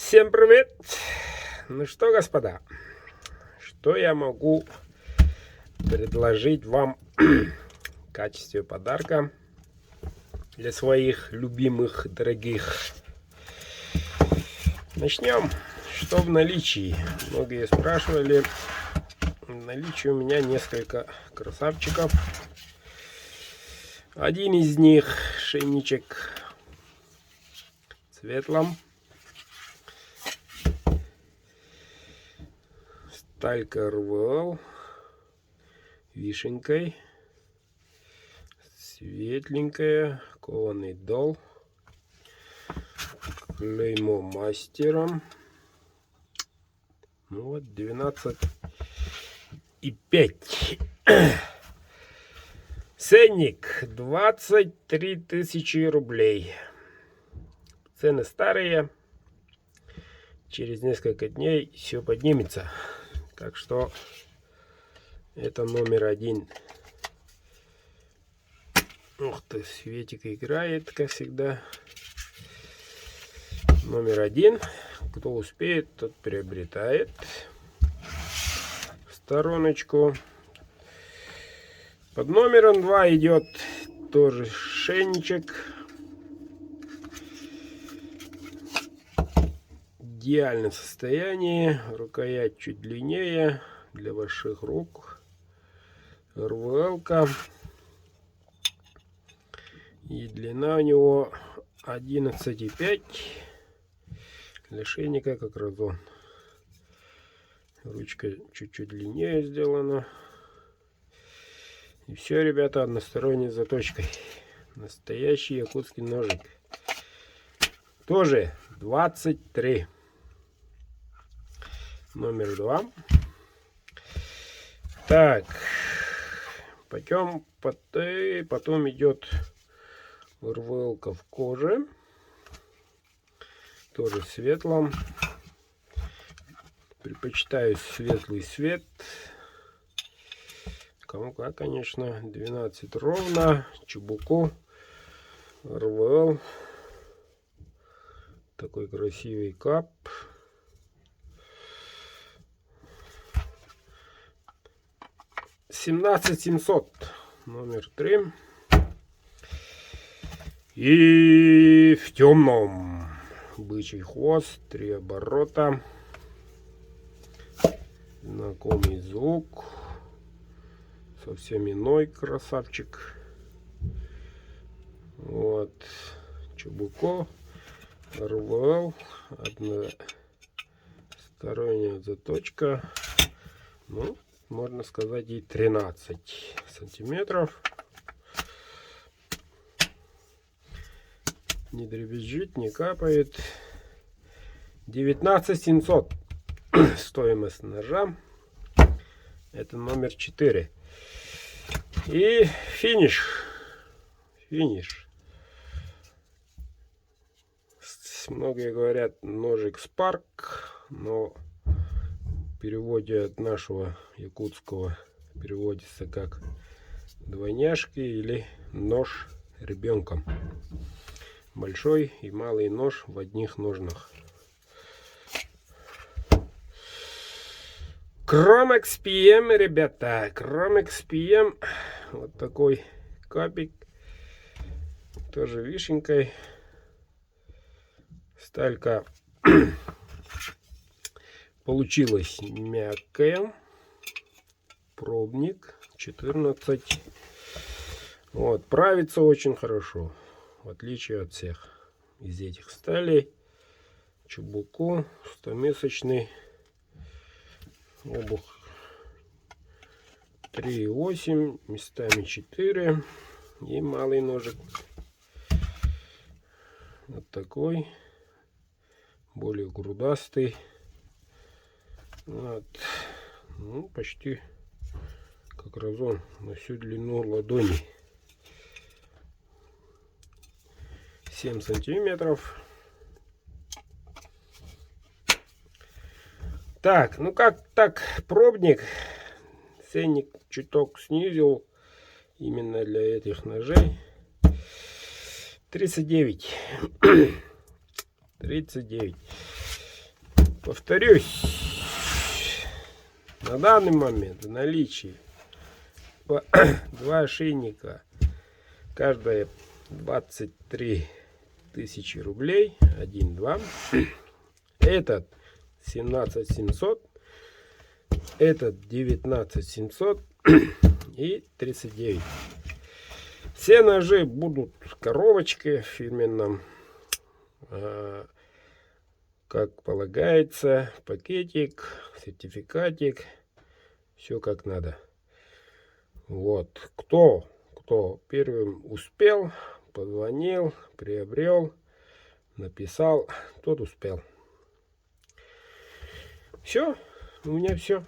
Всем привет! Ну что, господа, что я могу предложить вам в качестве подарка для своих любимых, дорогих? Начнем. Что в наличии? Многие спрашивали. В наличии у меня несколько красавчиков. Один из них шейничек в светлом. Сталька РВЛ вишенкой, светленькая, кованый дол, клеймо мастером. Ну вот 12,5. Ценник 23 тысячи рублей. Цены старые. Через несколько дней все поднимется. Так что это номер один. Ух ты, Светик играет, как всегда. Номер один. Кто успеет, тот приобретает. В стороночку. Под номером 2 идет тоже шейничек. В идеальном состоянии. Рукоять чуть длиннее для ваших рук. РВЛ-ка. И длина у него 11,5. Для шейника как раз он. Ручка чуть-чуть длиннее сделана. И все, ребята, односторонней заточкой. Настоящий якутский ножик. Тоже 23. Номер 2. Так. Потом идет РВЛ-ка в коже. Тоже в светлом. Предпочитаю светлый цвет. Кому как, конечно. 12 ровно. Чебуку. РВЛ. Такой красивый кап. $17 700. Номер 3. И в темном. Бычий хвост. 3 оборота. Знакомый звук. Совсем иной красавчик. Вот. Чебуко. РВЛ. Односторонняя заточка. Ну, можно сказать, и 13 сантиметров. Не дребезжит, не капает. 19 700. Стоимость ножа. Это номер 4. И финиш. Многие говорят ножик Спарк, но в переводе от нашего якутского переводится как двойняшки или нож ребенком. Большой и малый нож в одних ножнах. Кромекс PM, ребята. Кромекс PM. Вот такой капик. Тоже вишенкой. Сталька получилась мягкая. Пробник 14. Вот, правится очень хорошо. В отличие от всех из этих сталей. Чебуку 100-месочный. Обух 3,8. Местами 4. И малый ножик. Вот такой. Более грудастый. Вот. Ну, почти как раз он на всю длину ладони. 7 сантиметров. Так, ну как так, пробник. Ценник чуток снизил именно для этих ножей. 39. 39. Повторюсь, на данный момент в наличии два ошейника, каждая 23 тысячи рублей, 1-2. Этот 17 700, этот 19 700 и 39. Все ножи будут в коробочке фирменном, как полагается, пакетик, сертификатик, все как надо. Вот, кто первым успел, позвонил, приобрел, написал, тот успел. Все, у меня все.